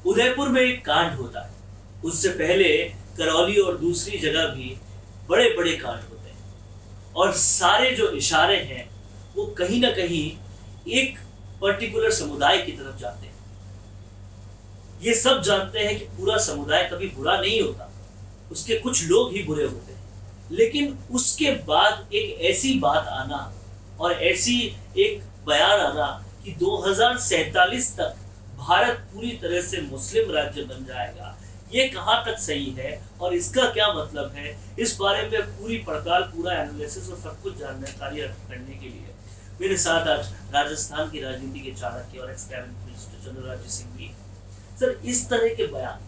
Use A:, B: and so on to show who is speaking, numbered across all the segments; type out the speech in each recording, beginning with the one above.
A: उदयपुर में एक कांड होता है, उससे पहले करौली और दूसरी जगह भी बड़े बड़े कांड होते हैं और सारे जो इशारे हैं वो कहीं ना कहीं एक पर्टिकुलर समुदाय की तरफ जाते हैं। ये सब जानते हैं कि पूरा समुदाय कभी बुरा नहीं होता, उसके कुछ लोग ही बुरे होते हैं, लेकिन उसके बाद एक ऐसी बात आना और ऐसी एक बयान आना कि 2047 तक भारत पूरी तरह से मुस्लिम राज्य बन जाएगा, ये कहाँ तक सही है और इसका क्या मतलब है, इस बारे में पूरी पड़ताल, पूरा एनालिसिस और सब कुछ जानकारी करने के लिए मेरे साथ आज राजस्थान की राजनीति के चाणक्य और x cabinet minister Chandraraj Singh भी। सर, इस तरह के बयान,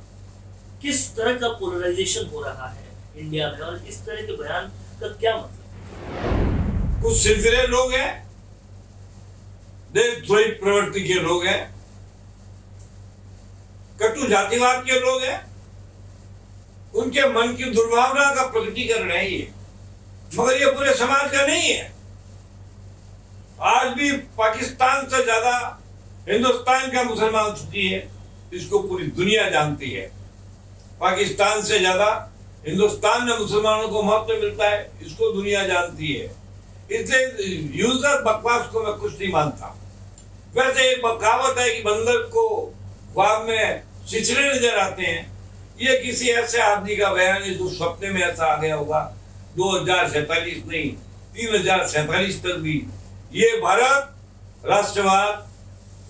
A: किस तरह का पोलराइजेशन हो रहा है इंडिया में और इस तरह के बयान का क्या मतलब?
B: कुछ सिलसिले लोग हैं, देशद्रोही प्रवृत्ति के लोग हैं, कटु जातिवाद के लोग हैं, उनके मन की दुर्भावना का प्रकटीकरण है ये, मगर ये पूरे समाज का नहीं है। आज भी पाकिस्तान से ज्यादा हिंदुस्तान का मुसलमान सुखी है, इसको पूरी दुनिया जानती है। पाकिस्तान से ज्यादा हिंदुस्तान में मुसलमानों को महत्व मिलता है, इसको दुनिया जानती है। इसलिए यूजर बकवास को मैं कुछ नहीं मानता। वैसे एक कहावत है कि बंदर को ख्वाब में छिछले नजर आते हैं, ये किसी ऐसे आदमी का बयान है जो सपने में ऐसा आ गया होगा। 2047 नहीं, 3047 तक भी ये भारत राष्ट्रवाद,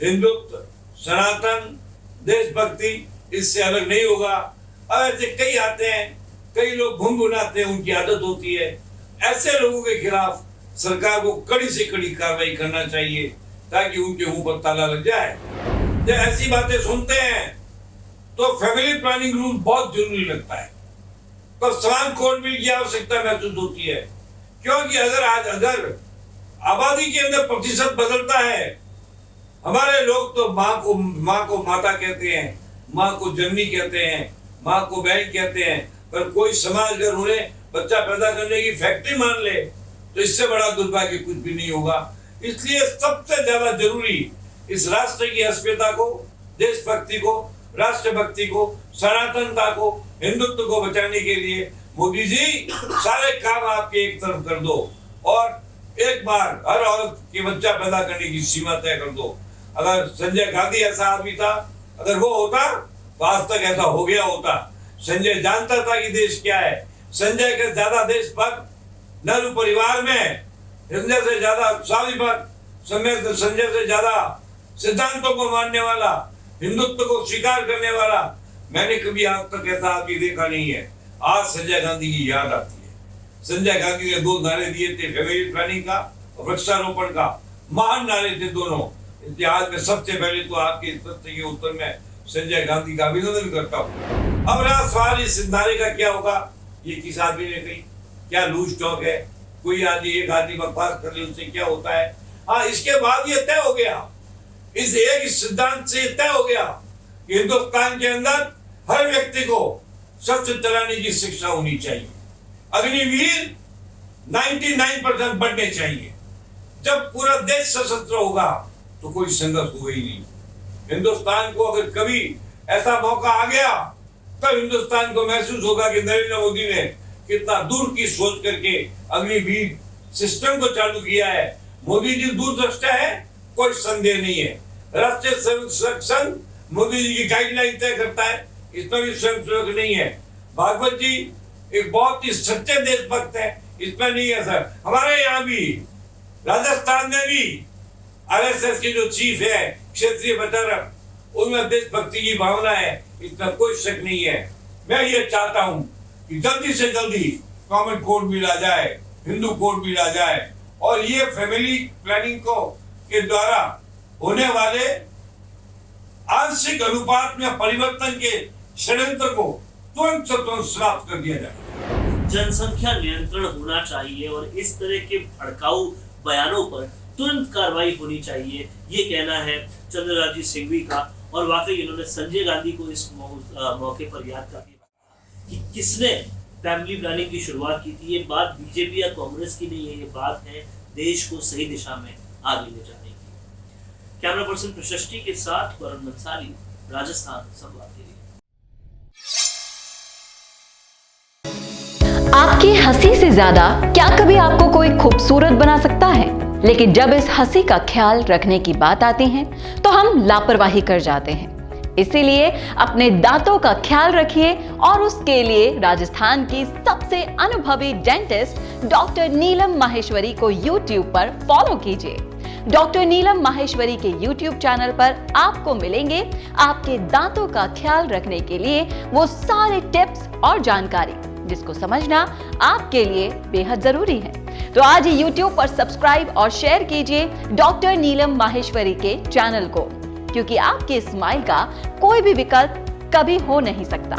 B: हिंदुत्व, सनातन, देशभक्ति इससे अलग नहीं होगा। अब ऐसे कई आते हैं, कई लोग गुनगुनाते हैं, उनकी आदत होती है। ऐसे लोगों के खिलाफ सरकार को कड़ी से कड़ी कार्रवाई करना चाहिए ताकि उनके मुंह पर ताला लग जाए। जब ऐसी बातें सुनते हैं तो फैमिली प्लानिंग रूल बहुत जरूरी लगता है, तो समान कोड बिल की आवश्यकता महसूस होती है, क्योंकि अगर आबादी के अंदर प्रतिशत बदलता है, हमारे लोग तो माँ को माता कहते हैं, माँ को जननी कहते हैं, माँ को बहन कहते हैं, पर कोई समाज अगर उन्हें बच्चा पैदा करने की फैक्ट्री मान ले तो इससे बड़ा दुर्भाग्य कुछ भी नहीं होगा। इसलिए सबसे ज्यादा जरूरी इस राष्ट्र की अस्मिता को, देशभक्ति को, राष्ट्रभक्ति को, सनातनता को, हिंदुत्व को बचाने के लिए मोदी जी सारे काम आपके एक तरफ कर दो और एक बार हर औरत के बच्चा पैदा करने की सीमा तय कर दो। अगर संजय गांधी ऐसा आदमी था, अगर वो होता तो आज तक ऐसा हो गया होता। संजय जानता था कि देश क्या है। संजय के ज्यादा देशभक्त नेहरू परिवार में, संजय से ज्यादा उत्साहीभक्त, संजय से ज्यादा सिद्धांतों को मानने वाला, हिंदुत्व को स्वीकार करने वाला मैंने कभी आज तक ऐसा आदमी देखा नहीं है। आज संजय गांधी की याद आती है। संजय गांधी ने 2 नारे दिए थे, फैमिली प्लानिंग का और वृक्षारोपण का, महान नारे थे दोनों। इतिहास में सबसे पहले तो आपके इस प्रश्न के उत्तर में संजय गांधी का अभिनंदन करता हूँ। अब रहा सवाल इस नारे का क्या होगा, ये किस आदमी ने कही, क्या लूज टॉक है, कोई आदमी एक आदमी बकवास कर ले उससे क्या होता है। हाँ, इसके बाद ये तय हो गया, इस एक सिद्धांत से तय हो गया कि हिंदुस्तान के अंदर हर व्यक्ति को शस्त्र चलाने की शिक्षा होनी चाहिए, अग्निवीर 99% बढ़ने चाहिए। जब पूरा देश सशस्त्र होगा तो कोई संघर्ष होगा ही नहीं। हिंदुस्तान को अगर कभी ऐसा मौका आ गया तब हिंदुस्तान को महसूस होगा कि नरेंद्र मोदी ने कितना दूर की सोच करके अग्निवीर सिस्टम को चालू किया है। मोदी जी दूरदृष्टा है, कोई संदेह नहीं है। राष्ट्रीय स्वयं संघ मोदी जी की गाइडलाइन तय करता है, इसमें भी स्वयं सेवक नहीं है। भागवत जी एक बहुत ही सच्चे देशभक्त है, इसमें नहीं है सर। हमारे यहाँ भी राजस्थान में भी आरएसएस के जो चीफ है, क्षेत्रीय प्रचारक, उनमें देशभक्ति की भावना है, इसमें कोई शक नहीं है। मैं ये चाहता हूँ कि जल्दी से जल्दी कॉमन कोड बिल आ जाए, हिंदू कोड बिल आ जाए और ये फैमिली प्लानिंग को के द्वारा होने वाले आंशिक अनुपात में परिवर्तन के षड्यंत्र को तुरंत समाप्त कर दिया जाए।
A: जनसंख्या नियंत्रण होना चाहिए और इस तरह के भड़काऊ बयानों पर तुरंत कार्रवाई होनी चाहिए, ये कहना है चंद्रराज सिंघवी का। और वाकई इन्होंने संजय गांधी को इस मौके पर याद करके कि किसने फैमिली प्लानिंग की शुरुआत की थी। ये बात बीजेपी या कांग्रेस की नहीं है, ये बात है देश को सही दिशा में आगे ले जाने की। कैमरा पर्सन प्रशस्ति के साथ वरुण मंसाली, राजस्थान संवाद के लिए।
C: आपकी हंसी से ज्यादा क्या कभी आपको कोई खूबसूरत बना सकता है? लेकिन जब इस हंसी का ख्याल रखने की बात आती है तो हम लापरवाही कर जाते हैं। इसीलिए अपने दांतों का ख्याल रखिए और उसके लिए राजस्थान की सबसे अनुभवी डेंटिस्ट डॉक्टर नीलम माहेश्वरी को YouTube पर फॉलो कीजिए। डॉक्टर नीलम माहेश्वरी के YouTube चैनल पर आपको मिलेंगे आपके दांतों का ख्याल रखने के लिए वो सारे टिप्स और जानकारी जिसको समझना आपके लिए बेहद जरूरी है। तो आज ही YouTube पर सब्सक्राइब और शेयर कीजिए डॉक्टर नीलम माहेश्वरी के चैनल को, क्योंकि आपके स्माइल का कोई भी विकल्प कभी हो नहीं सकता।